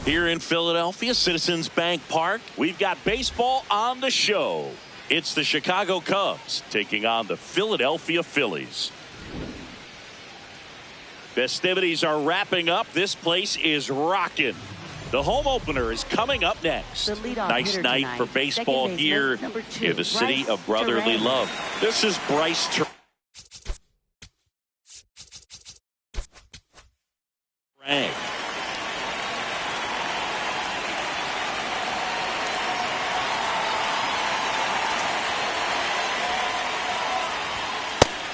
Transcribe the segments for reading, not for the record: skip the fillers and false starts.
Here in Philadelphia, Citizens Bank Park, we've got baseball on the show. It's the Chicago Cubs taking on the Philadelphia Phillies. Festivities are wrapping up. This place is rocking. The home opener is coming up next. Nice night tonight for baseball here in the city of brotherly love. This is Bryce Terang.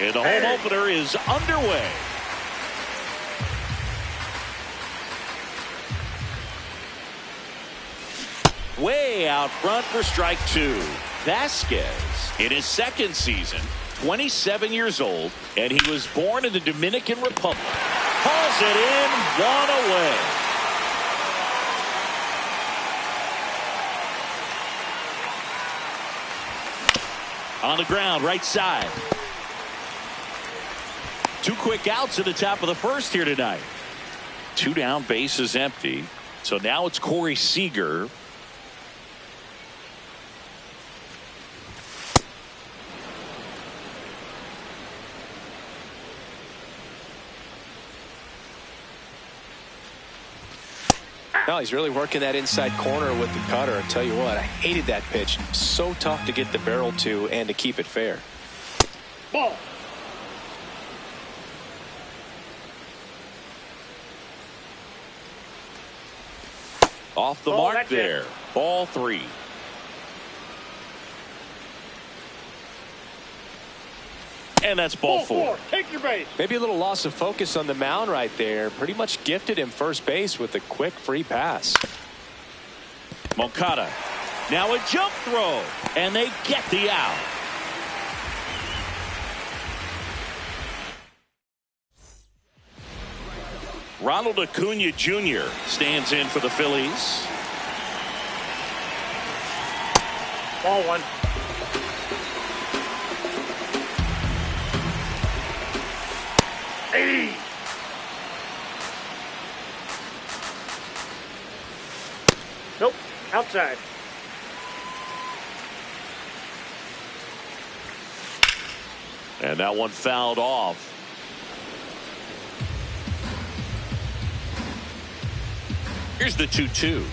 And the home opener is underway. Way out front for strike two. Vasquez in his second season, 27 years old, and he was born in the Dominican Republic. Calls it in, one away. On the ground, right side. Two quick outs at the top of the first here tonight. Two down, bases empty. So now it's Corey Seager. No, he's really working that inside corner with the cutter. I tell you what, I hated that pitch. So tough to get the barrel to and to keep it fair. Ball. Off the mark there. Ball three. And that's ball four. Take your base. Maybe a little loss of focus on the mound right there. Pretty much gifted him first base with a quick free pass. Moncada. Now a jump throw. And they get the out. Ronald Acuna Jr. stands in for the Phillies. Ball one. Hey. Nope. Outside. And that one fouled off. Here's the 2-2.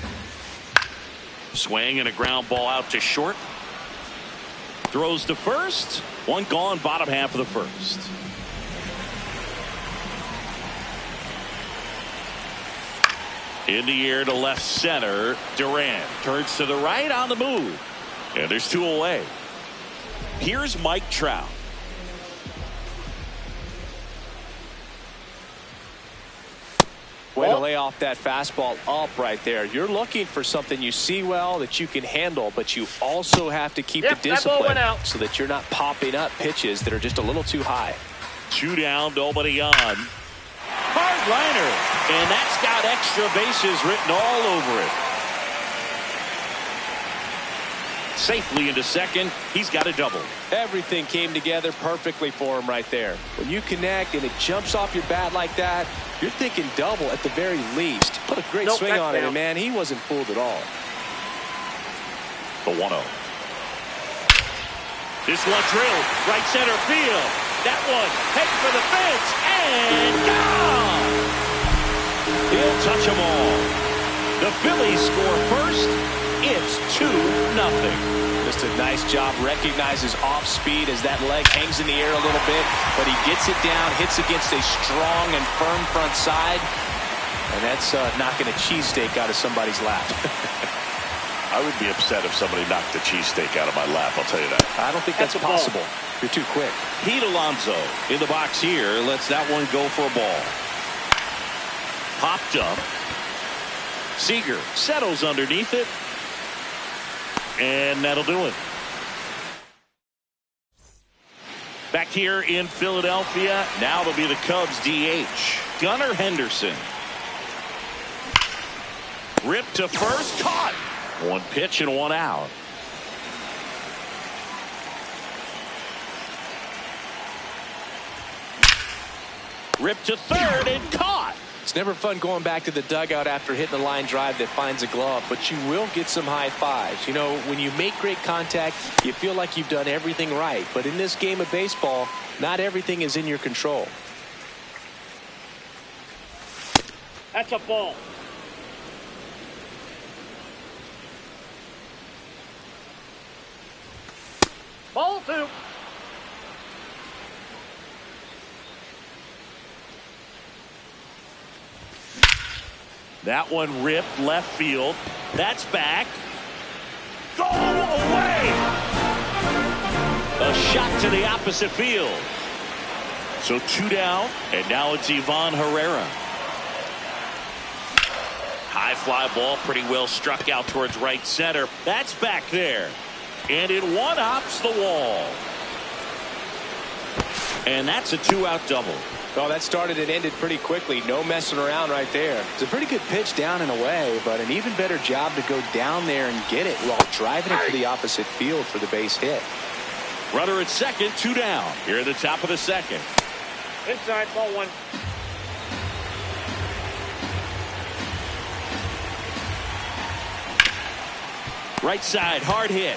Swing and a ground ball out to short. Throws to first. One gone, bottom half of the first. In the air to left center. Durant turns to the right on the move. And there's two away. Here's Mike Trout. Way to lay off that fastball up right there. You're looking for something you see well that you can handle, but you also have to keep the discipline so that you're not popping up pitches that are just a little too high. Two down, nobody on. Hard liner, and that's got extra bases written all over it. Safely into second. He's got a double. Everything came together perfectly for him right there. When you connect and it jumps off your bat like that, you're thinking double at the very least. Put a great swing on it, and man, he wasn't fooled at all. The 1-0. This one drilled right center field. That one heading for the fence and gone. He'll touch them all. The Phillies score first. It's 2-0. Just a nice job. Recognizes off speed as that leg hangs in the air a little bit, but he gets it down, hits against a strong and firm front side, and that's knocking a cheesesteak out of somebody's lap. I would be upset if somebody knocked the cheesesteak out of my lap, I'll tell you that. I don't think that's possible. You're too quick. Pete Alonso in the box here lets that one go for a ball. Popped up. Seager settles underneath it. And that'll do it. Back here in Philadelphia, now it'll be the Cubs DH. Gunnar Henderson. Ripped to first, caught. One pitch and one out. Ripped to third and caught. It's never fun going back to the dugout after hitting a line drive that finds a glove, but you will get some high fives. You know, when you make great contact, you feel like you've done everything right. But in this game of baseball, not everything is in your control. That's a ball. Ball 2. That one ripped left field. That's back. Go away! A shot to the opposite field. So 2 down, and now it's Ivan Herrera. High fly ball, pretty well struck out towards right center. That's back there. And it one-hops the wall. And that's a 2-out double. Well, that started and ended pretty quickly. No messing around right there. It's a pretty good pitch down and away, but an even better job to go down there and get it while driving it to the opposite field for the base hit. Runner at second, 2 down. Here at the top of the second. Inside, ball 1. Right side, hard hit.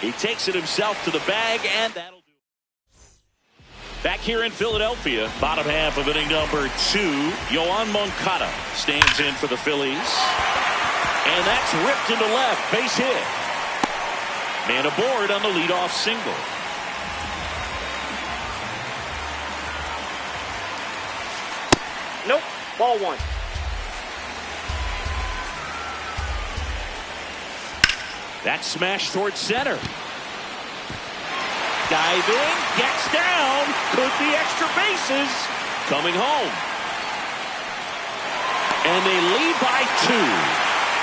He takes it himself to the bag, and that'll do it. Back here in Philadelphia, bottom half of inning number 2, Yoan Moncada stands in for the Phillies. And that's ripped into left, base hit. Man aboard on the leadoff single. Nope, ball 1. That smash towards center. Diving, gets down, could be extra bases. Coming home. And they lead by 2.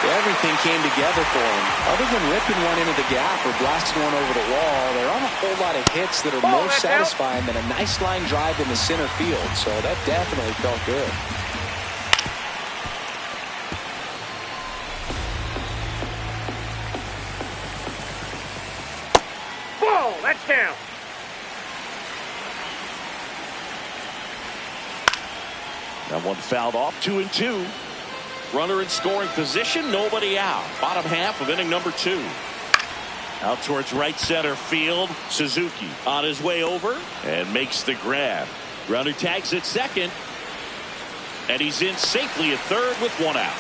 Everything came together for him. Other than ripping one into the gap or blasting one over the wall, there aren't a whole lot of hits that are more satisfying than a nice line drive in the center field. So that definitely felt good. Ball, that's down. That one fouled off, 2-2. Runner in scoring position, nobody out. Bottom half of inning number 2. Out towards right center field. Suzuki on his way over and makes the grab. Runner tags at second. And he's in safely at third with 1 out.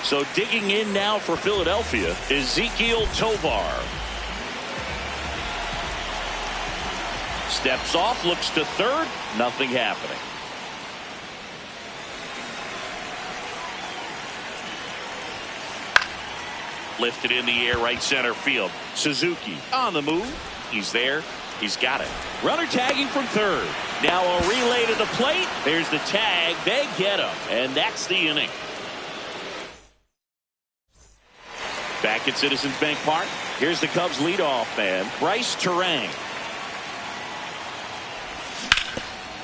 So digging in now for Philadelphia is Ezequiel Tovar. Steps off, looks to third. Nothing happening. Lifted in the air, right center field. Suzuki on the move. He's there. He's got it. Runner tagging from third. Now a relay to the plate. There's the tag. They get him. And that's the inning. Back at Citizens Bank Park. Here's the Cubs leadoff man, Bryce Terang.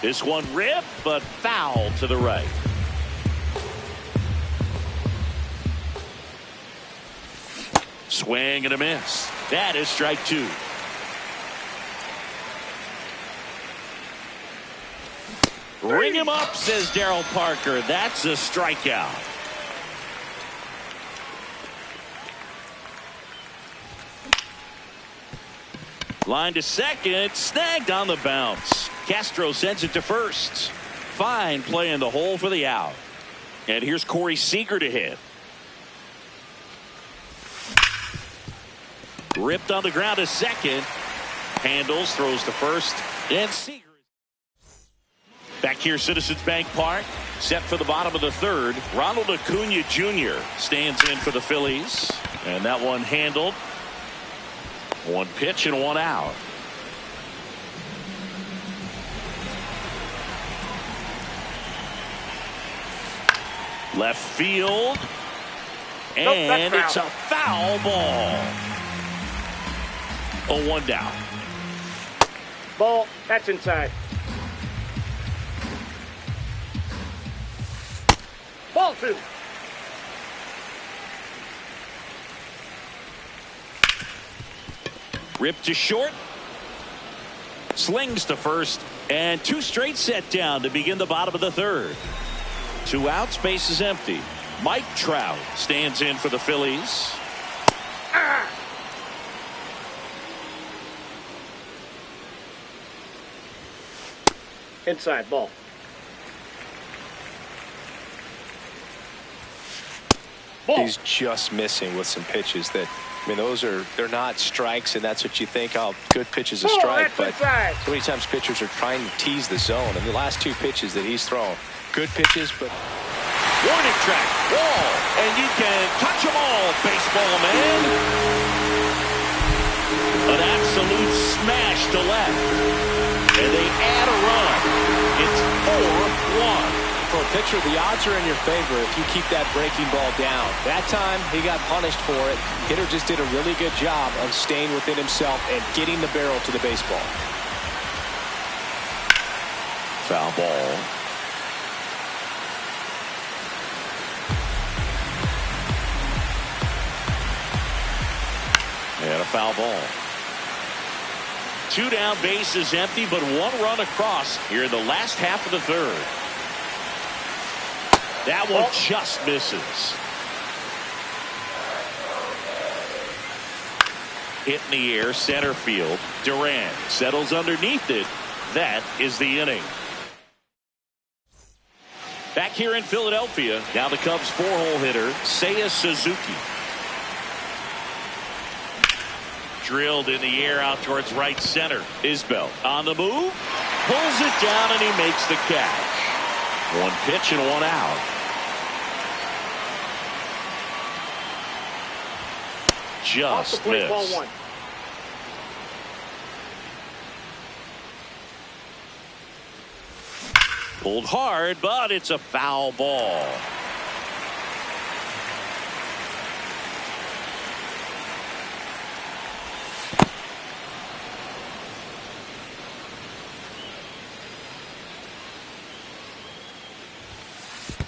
This one ripped, but foul to the right. Swing and a miss. That is strike two. Ring him up, says Darryl Parker. That's a strikeout. Line to second, snagged on the bounce. Castro sends it to first. Fine play in the hole for the out. And here's Corey Seager to hit. Ripped on the ground to second. Handles, throws to first, and Seager. Back here, Citizens Bank Park, set for the bottom of the third. Ronald Acuna Jr. stands in for the Phillies. And that one handled. One pitch and one out. Left field. And it's a foul ball. Oh, one down. Ball. That's inside. Ball two. Ripped to short. Slings to first. And two straight set down to begin the bottom of the third. Two outs, base is empty. Mike Trout stands in for the Phillies. Inside ball. Ball. He's just missing with some pitches that, I mean, they're not strikes, and that's what you think, oh, good pitch is a strike. But inside. so many times pitchers are trying to tease the zone, and the last two pitches that he's thrown, good pitches, but Warning track, wall, and you can touch them all, baseball man. An absolute smash to left, and they add a run. It's 4-1. For a pitcher, the odds are in your favor if you keep that breaking ball down. That time, he got punished for it. Hitter just did a really good job of staying within himself and getting the barrel to the baseball. Foul ball. And a foul ball. Two down, base is empty, but one run across here in the last half of the third. That one just misses. Hit in the air, center field. Durant settles underneath it. That is the inning. Back here in Philadelphia, now the Cubs four-hole hitter, Seiya Suzuki. Drilled in the air out towards right center. Isbell on the move. Pulls it down and he makes the catch. One pitch and one out. Just missed. Ball one. Pulled hard, but it's a foul ball.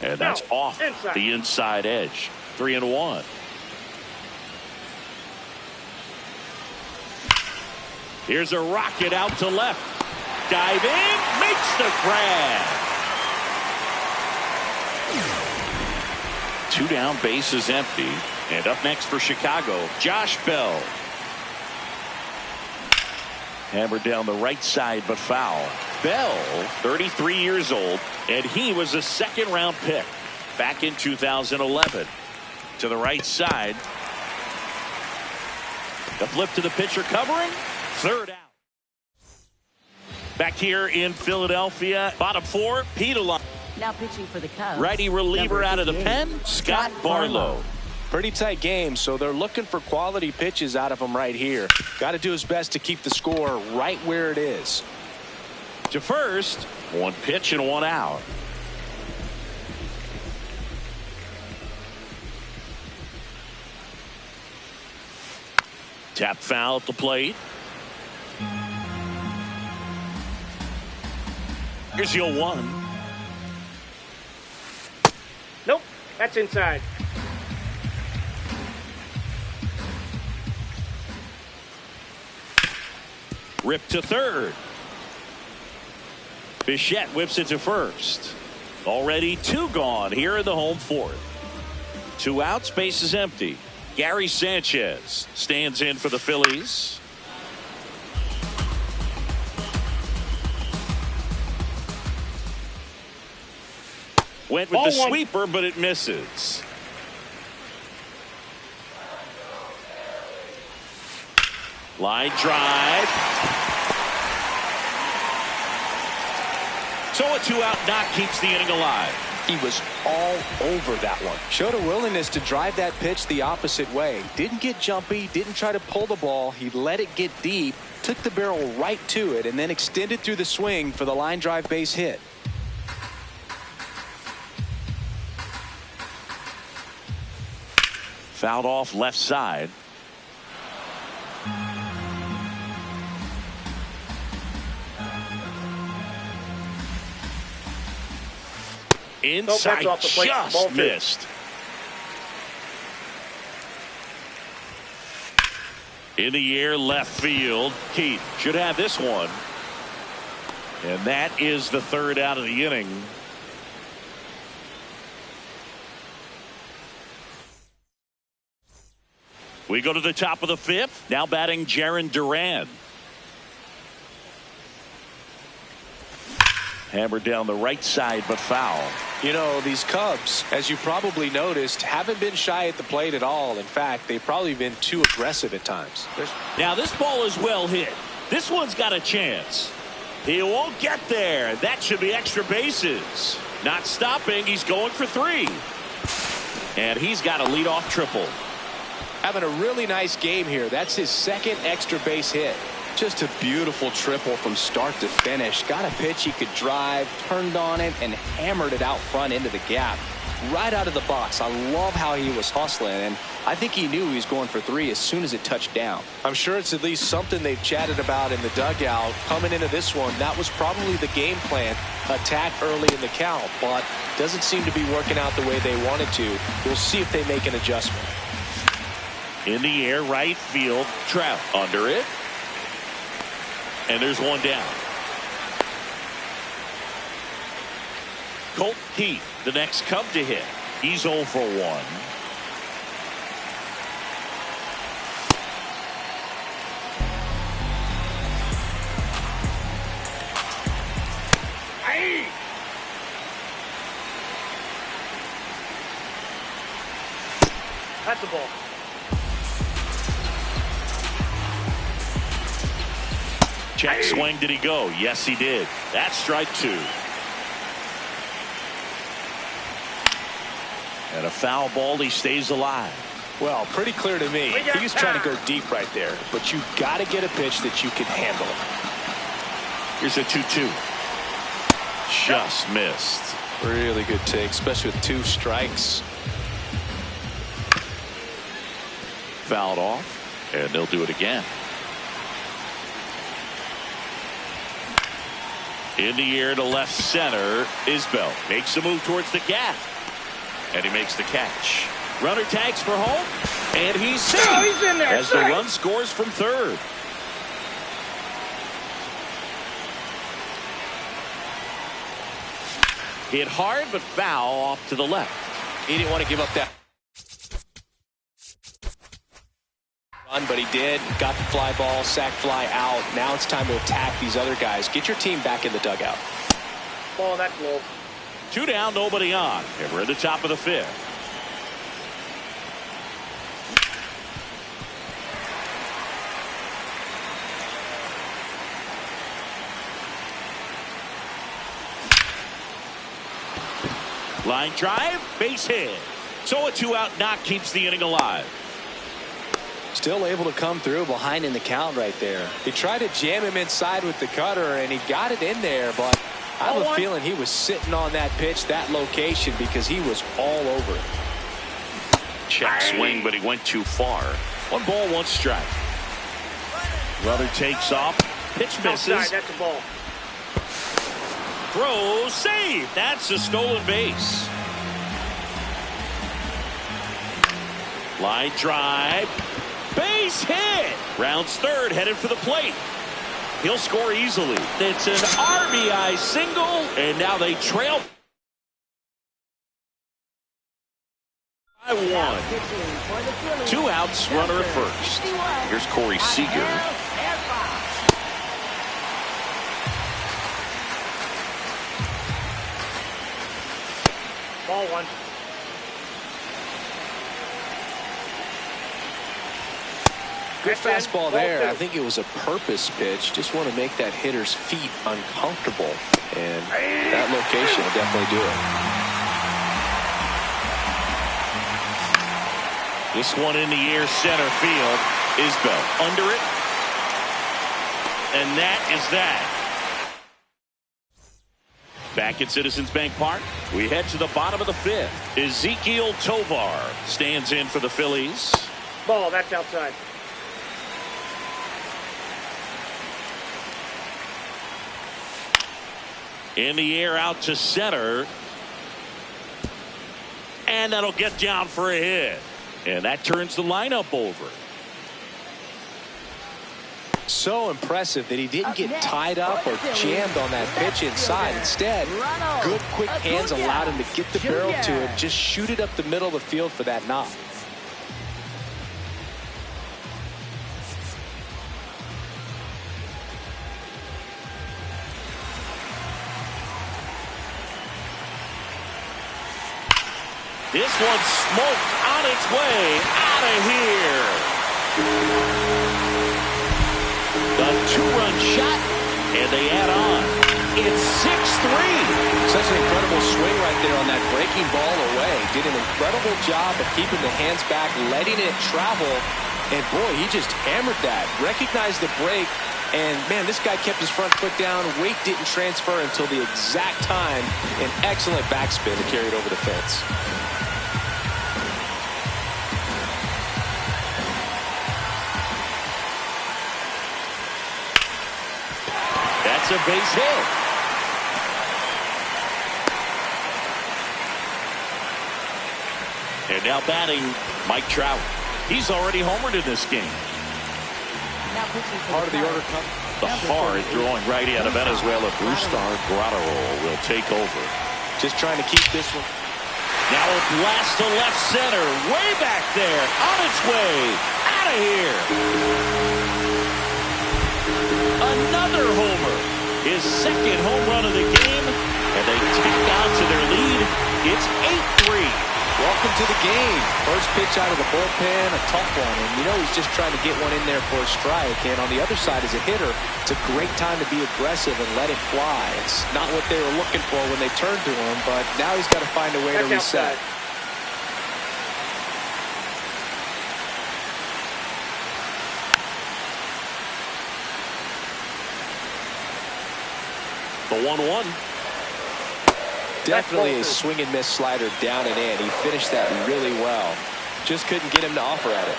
And that's off the inside edge. 3-1. Here's a rocket out to left. Diving, makes the grab. Two down, base is empty. And up next for Chicago, Josh Bell. Hammered down the right side, but foul. Bell, 33 years old, and he was a second-round pick back in 2011. To the right side. The flip to the pitcher covering. Third out. Back here in Philadelphia, bottom four, Pete Alonso. Now pitching for the Cubs. Righty reliever out of the pen, Scott Barlow. Pretty tight game, so they're looking for quality pitches out of him right here. Got to do his best to keep the score right where it is. To first, one pitch and one out. Tap foul at the plate. Here's your one. Nope, that's inside. Ripped to third. Bichette whips it to first. Already 2 gone here in the home fourth. 2 outs, base is empty. Gary Sanchez stands in for the Phillies. Went with the sweeper, but it misses. Line drive. So a 2-out knock keeps the inning alive. He was all over that one. Showed a willingness to drive that pitch the opposite way. Didn't get jumpy, didn't try to pull the ball. He let it get deep, took the barrel right to it, and then extended through the swing for the line drive base hit. Fouled off left side. Inside, just missed. In the air, left field. Keith should have this one. And that is the 3rd out of the inning. We go to the top of the 5th. Now batting Jarren Duran. Hammered down the right side, but foul. You know, these Cubs, as you probably noticed, haven't been shy at the plate at all. In fact, they've probably been too aggressive at times. Now this ball is well hit. This one's got a chance. He won't get there. That should be extra bases. Not stopping. He's going for 3. And he's got a leadoff triple. Having a really nice game here. That's his 2nd extra base hit. Just a beautiful triple from start to finish. Got a pitch he could drive, turned on it, and hammered it out front into the gap. Right out of the box. I love how he was hustling, and I think he knew he was going for 3 as soon as it touched down. I'm sure it's at least something they've chatted about in the dugout. Coming into this one, that was probably the game plan. Attack early in the count, but doesn't seem to be working out the way they wanted to. We'll see if they make an adjustment. In the air, right field. Trout under it. And there's one down. Colt Keith, the next Cub to hit. He's 0 for 1. That's a ball. Check swing. Did he go? Yes, he did. That's strike 2. And a foul ball. He stays alive. Well, pretty clear to me. He was trying to go deep right there, but you got to get a pitch that you can handle. Here's a 2-2. Just missed. Really good take, especially with 2 strikes. Fouled off, and they'll do it again. In the air to left center. Isbell makes a move towards the gap. And he makes the catch. Runner tags for home. And he's safe. He's in there. As the run scores from third. Hit hard, but foul off to the left. He didn't want to give up that run, but he did. Got the fly ball, sack fly out. Now it's time to attack these other guys. Get your team back in the dugout. Ball, that's low. 2 down, nobody on. And we're at the top of the 5th. Line drive, base hit. So a 2-out knock keeps the inning alive. Still able to come through behind in the count right there. He tried to jam him inside with the cutter, and he got it in there, but I have a feeling he was sitting on that pitch, that location, because he was all over it. Check swing, but he went too far. 1 ball, 1 strike. Runner takes off. Pitch misses. Outside, that's a ball. Throw, save. That's a stolen base. Line drive. Base hit. Rounds third, headed for the plate. He'll score easily. It's an RBI single, and now they trail by 1. 2 outs, runner at first. Here's Corey Seager. Ball 1. Good fastball there. I think it was a purpose pitch. Just want to make that hitter's feet uncomfortable. And that location will definitely do it. This one in the air, center field. Isbell under it. And that is that. Back at Citizens Bank Park, we head to the bottom of the 5th. Ezekiel Tovar stands in for the Phillies. Ball, that's outside. In the air out to center. And that'll get down for a hit. And that turns the lineup over. So impressive that he didn't get tied up or jammed on that pitch inside. Instead, good quick hands allowed him to get the barrel to it, just shoot it up the middle of the field for that knock. This one smoked on its way out of here. A 2-run shot, and they add on. It's 6-3. Such an incredible swing right there on that breaking ball away. Did an incredible job of keeping the hands back, letting it travel. And boy, he just hammered that. Recognized the break. And man, this guy kept his front foot down. Weight didn't transfer until the exact time. An excellent backspin to carry it over the fence. That's a base hit. And now batting Mike Trout. He's already homered in this game. Part of the order comes. The hard throwing righty out of Venezuela, Brustar Graterol will take over. Just trying to keep this one. Now a blast to left center, way back there, on its way, out of here. Another homer, his second home run of the game, and they tack on to their lead. It's 8-3. Welcome to the game. First pitch out of the bullpen, a tough one. And you know he's just trying to get one in there for a strike. And on the other side, as a hitter, it's a great time to be aggressive and let it fly. It's not what they were looking for when they turned to him, but now he's got to find a way to reset. The 1-1. Definitely a swing and miss slider down and in. He finished that really well. Just couldn't get him to offer at it.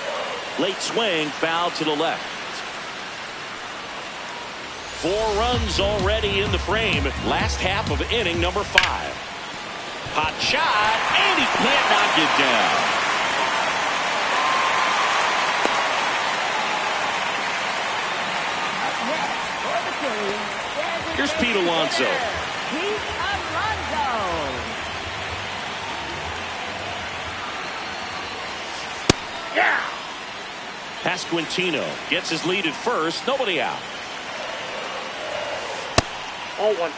Late swing, foul to the left. 4 runs already in the frame. Last half of inning number 5. Hot shot, and he can't knock it down. Here's Pete Alonso. Yeah. Pasquantino gets his lead at first. Nobody out. 0-1.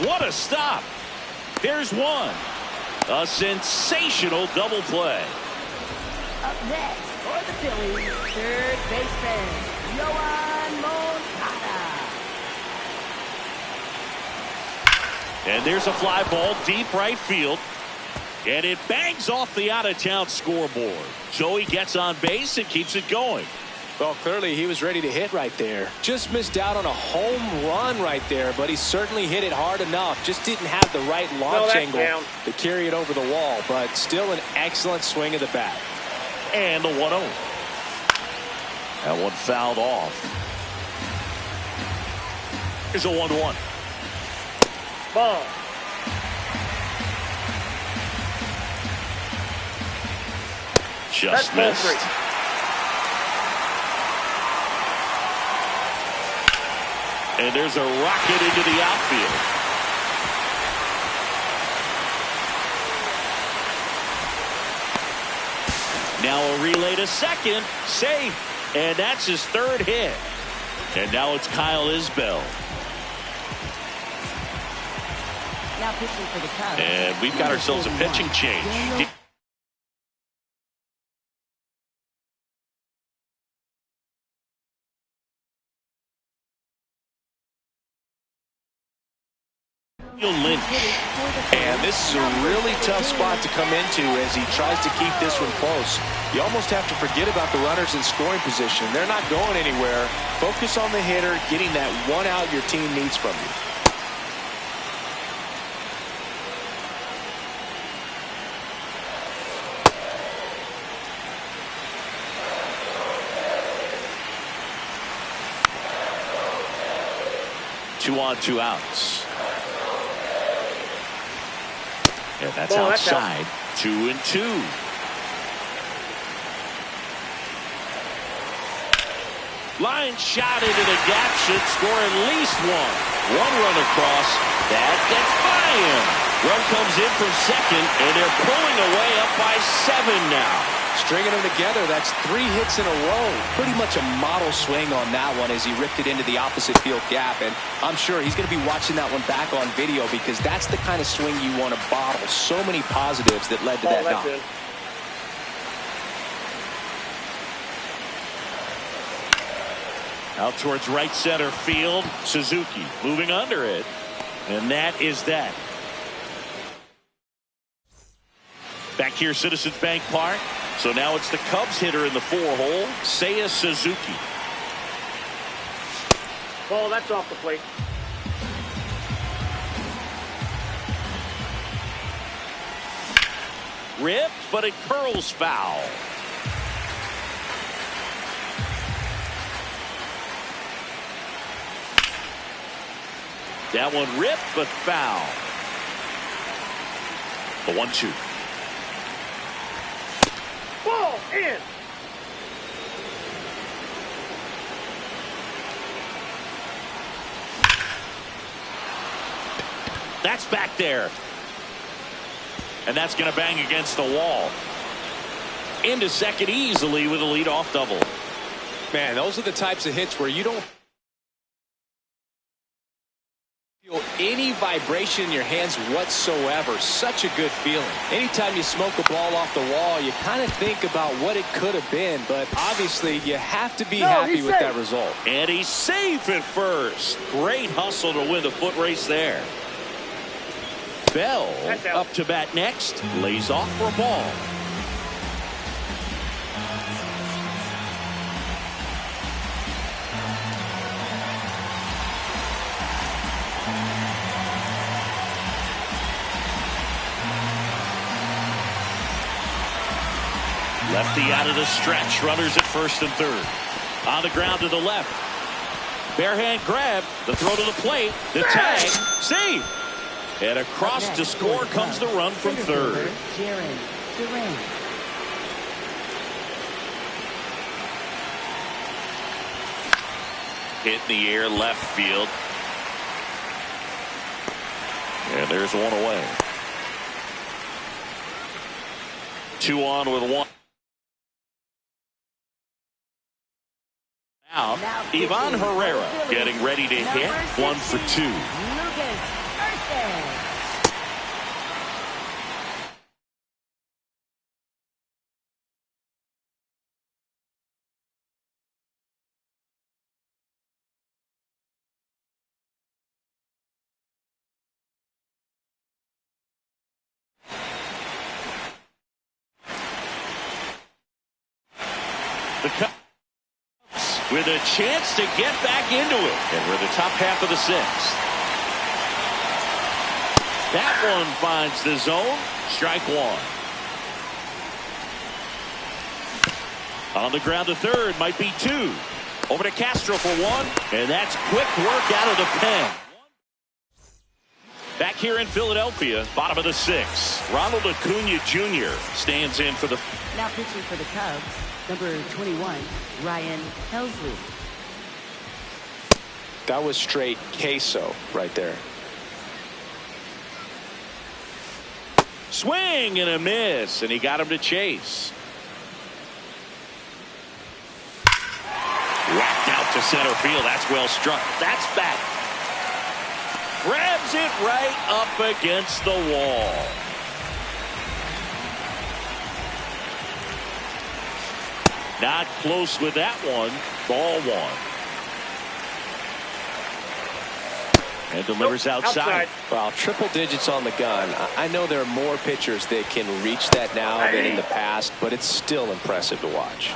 What a stop. There's one. A sensational double play. Up next for the Phillies, third baseman, Yoan Moncada. And there's a fly ball deep right field. And it bangs off the out-of-town scoreboard. So he gets on base and keeps it going. Well, clearly he was ready to hit right there. Just missed out on a home run right there, but he certainly hit it hard enough. Just didn't have the right launch angle to carry it over the wall, but still an excellent swing of the bat. And the 1-0. That one fouled off. Here's a 1-1. Ball. Just missed. And there's a rocket into the outfield. Now a relay to second. Safe. And that's his third hit. And now it's Kyle Isbell. Now pitching for the Cubs. And we've got ourselves a pitching change. Lynch. And this is a really tough spot to come into as he tries to keep this one close. You almost have to forget about the runners in scoring position. They're not going anywhere. Focus on the hitter, getting that one out your team needs from you. Two on, two outs. And that's outside. 2-2. Line shot into the gap should score at least one. One run across. That gets by him. Run comes in from second, and they're pulling away up by 7 now. Stringing them together, that's 3 hits in a row. Pretty much a model swing on that one as he ripped it into the opposite field gap. And I'm sure he's going to be watching that one back on video because that's the kind of swing you want to bottle. So many positives that led to that knock. Out towards right center field. Suzuki moving under it. And that is that. Back here, Citizens Bank Park. So now it's the Cubs hitter in the 4-hole, Seiya Suzuki. Ball, that's off the plate. Ripped, but it curls foul. That one ripped, but foul. The 1-2. Ball in. That's back there. And that's going to bang against the wall. Into second easily with a leadoff double. Man, those are the types of hits where you don't feel any vibration in your hands whatsoever. Such a good feeling. Anytime you smoke a ball off the wall, you kind of think about what it could have been, but obviously you have to be happy with that result. And he's safe at first. Great hustle to win the foot race there. Bell up to bat next. Lays off for a ball. Lefty out of the stretch. Runners at first and third. On the ground to the left. Bare hand grab. The throw to the plate. The tag. Save. And across to score comes the run from third. Hit in the air left field. And there's one away. 2 on with 1. Now, Ivan Herrera getting ready to hit. 1 for 2. The Cubs with a chance to get back into it. And we're the top half of the 6th. That one finds the zone. Strike 1. On the ground to third. Might be 2. Over to Castro for 1. And that's quick work out of the pen. Back here in Philadelphia, bottom of the 6th, Ronald Acuna Jr. stands in for the... Now pitching for the Cubs, number 21, Ryan Helsley. That was straight queso right there. Swing and a miss, and he got him to chase. Whacked out to center field. That's well struck. That's back. Grabs it right up against the wall. Not close with that one. Ball 1. And delivers outside. Well, triple digits on the gun. I know there are more pitchers that can reach that now than in the past, but it's still impressive to watch.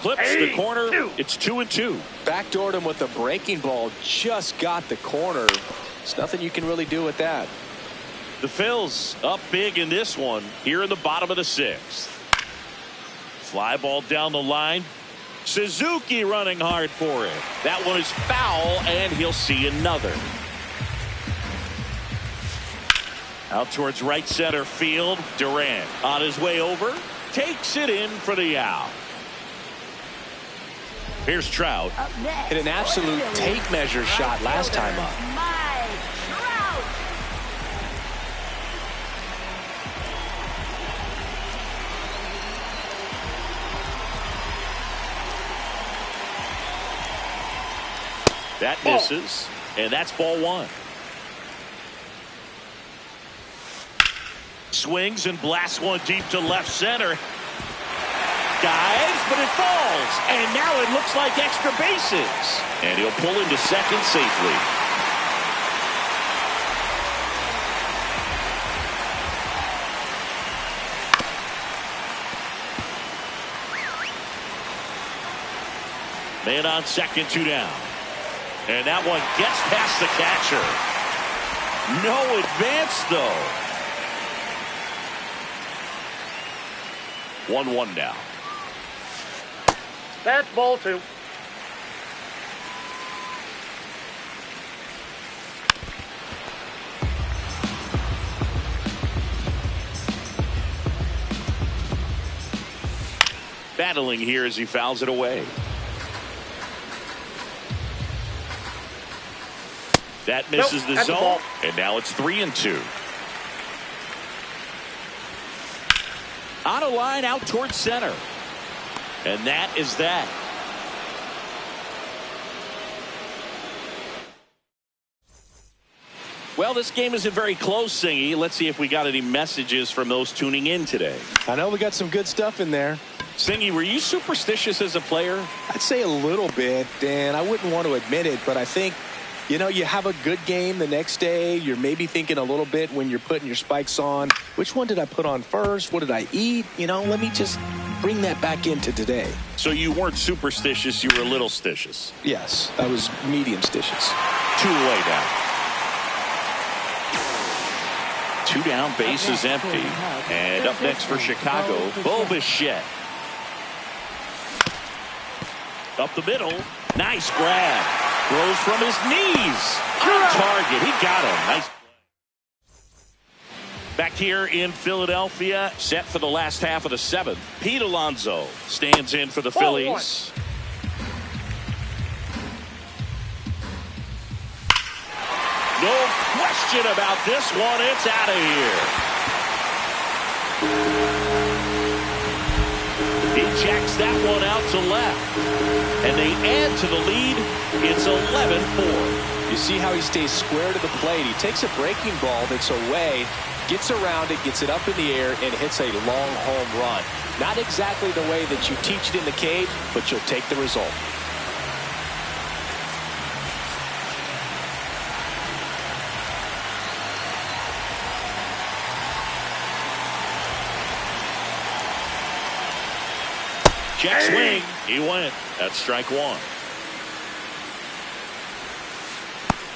Clips the corner. It's 2-2. Backdoored him with a breaking ball. Just got the corner. There's nothing you can really do with that. The Phils up big in this one here in the bottom of the 6th. Fly ball down the line. Suzuki running hard for it. That one is foul, and he'll see another. Out towards right center field. Durant on his way over. Takes it in for the out. Here's Trout. Hit an absolute tape measure shot last time up. That misses, and that's ball 1. Swings and blasts one deep to left center. Dives, but it falls, and now it looks like extra bases. And he'll pull into second safely. Man on second, 2 down. And that one gets past the catcher. No advance, though. 1-1 now. That's ball 2. Battling here as he fouls it away. That misses the zone, and now it's 3-2. On a line out towards center. And that is that. Well, this game isn't very close, Singy. Let's see if we got any messages from those tuning in today. I know we got some good stuff in there. Singy, were you superstitious as a player? I'd say a little bit, Dan. I wouldn't want to admit it, but I think, you know, you have a good game the next day. You're maybe thinking a little bit when you're putting your spikes on. Which one did I put on first? What did I eat? You know, let me just bring that back into today. So you weren't superstitious, you were a little stitious. Yes, I was medium stitious. 2 away now. 2 down, bases empty. And up next for Chicago, Bo Bichette. Up the middle. Nice grab. Throws from his knees. On target. He got him. Nice. Back here in Philadelphia, set for the last half of the 7th. Pete Alonso stands in for the Phillies. No question about this one. It's out of here. He jacks that one out to left. And they add to the lead. It's 11-4. You see how he stays square to the plate. He takes a breaking ball that's away, gets around it, gets it up in the air, and hits a long home run. Not exactly the way that you teach it in the cage, but you'll take the result. Check swing. He went. That's strike 1.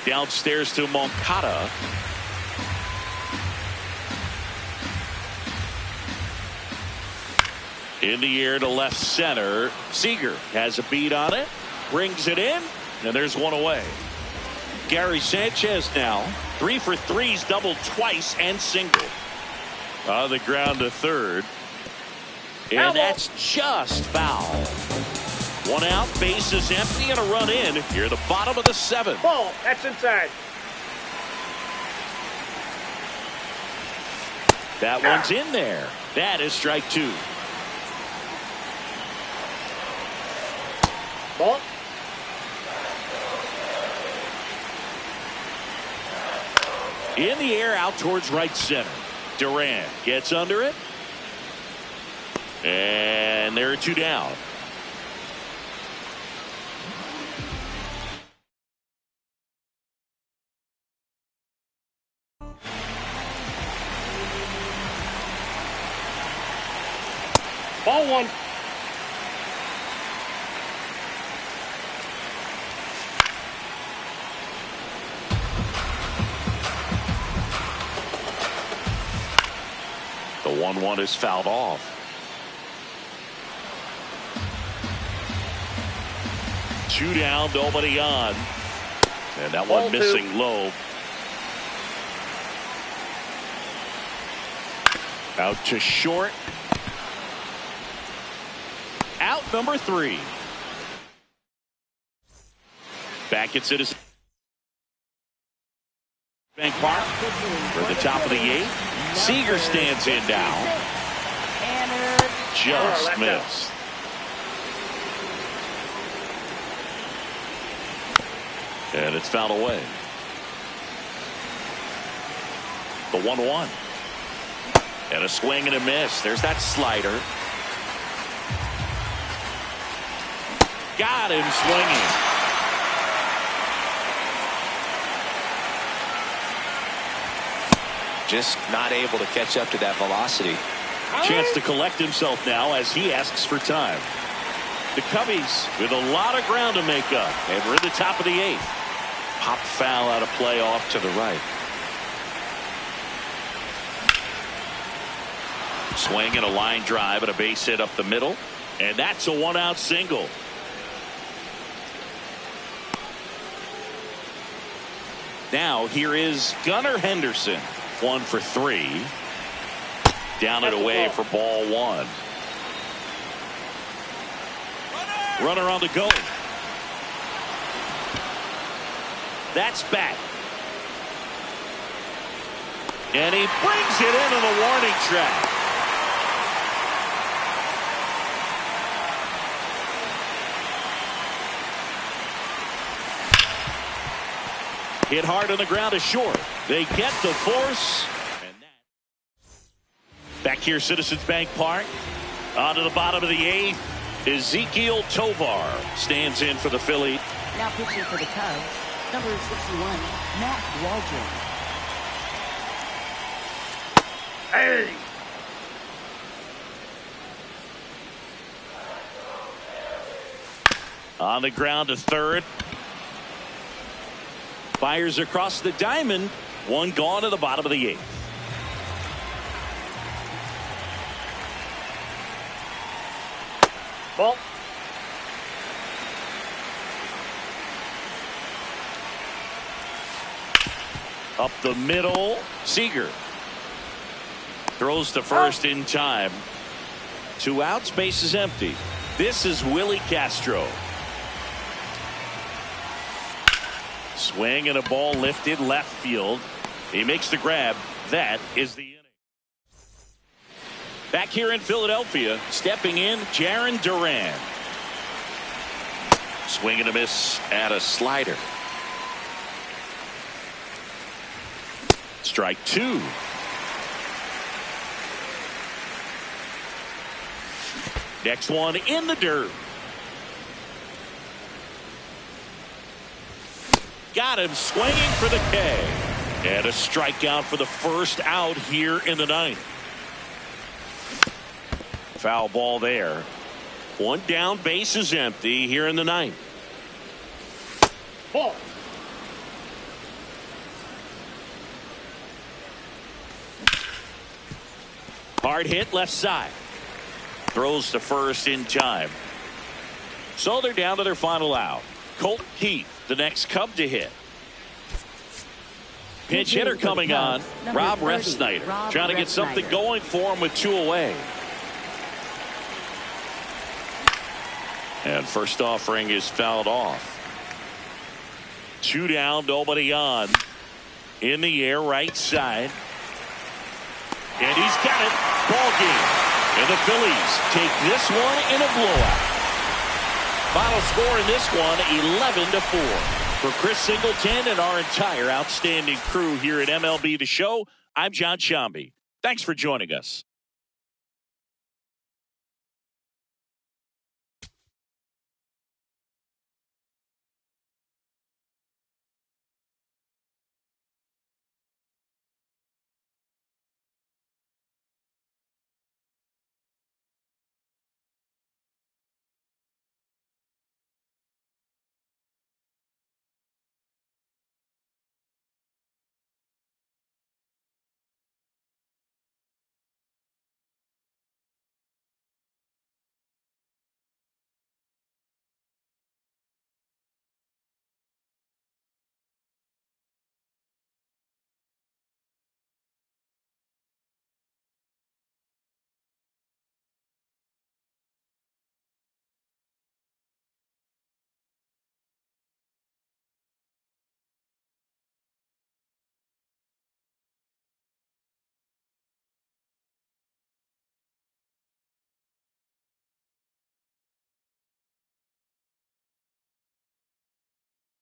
Downstairs to Moncada. In the air to left center. Seager has a beat on it. Brings it in. And there's one away. Gary Sanchez now 3 for 3s, doubled twice and single. On the ground to third. And that's just foul. 1 out, bases empty, and a run in here at the bottom of the 7th. Ball, that's inside. That one's in there. That is strike 2. Ball. In the air out towards right center. Duran gets under it. And there are 2 down. Ball 1. The 1-1 is fouled off. Two down, nobody on. And that one missing low. Out to short. Out number 3. Back at Citizens Bank Park. For the top of the 8th. Seager stands in now. Just missed. And it's fouled away. The 1-1. And a swing and a miss. There's that slider. Got him swinging. Just not able to catch up to that velocity. Chance to collect himself now as he asks for time. The Cubbies with a lot of ground to make up. And we're in the top of the 8th. Pop foul out of play off to the right. Swing and a line drive and a base hit up the middle. And that's a 1-out single. Now here is Gunnar Henderson. 1 for 3. Down and away for ball 1. Runner on the go. That's back. And he brings it into the warning track. Hit hard on the ground to short. They get the force. And back here, Citizens Bank Park. On to the bottom of the 8th. Ezekiel Tovar stands in for the Phillies. Now pitching for the Cubs, number 61, Matt Waldron. Hey! On the ground to third. Fires across the diamond. 1 gone to the bottom of the 8th. Ball. Up the middle. Seager throws to first in time. 2 outs, base is empty. This is Willie Castro. Swing and a ball lifted left field. He makes the grab. That is the inning. Back here in Philadelphia, stepping in, Jarren Duran. Swing and a miss at a slider. Strike 2. Next one in the dirt. Got him swinging for the K. And a strikeout for the first out here in the 9th. Foul ball there. 1 down, base is empty here in the 9th. Ball. Hard hit left side. Throws to first in time. So they're down to their final out. Colt Keith, the next Cub to hit. Pinch hitter coming on, Rob Refsnyder, trying to get something going for him with 2 away. And first offering is fouled off. 2 down, nobody on. In the air, right side. And he's got it. Ball game. And the Phillies take this one in a blowout. Final score in this one, 11-4. For Chris Singleton and our entire outstanding crew here at MLB The Show, I'm John Sciambi. Thanks for joining us.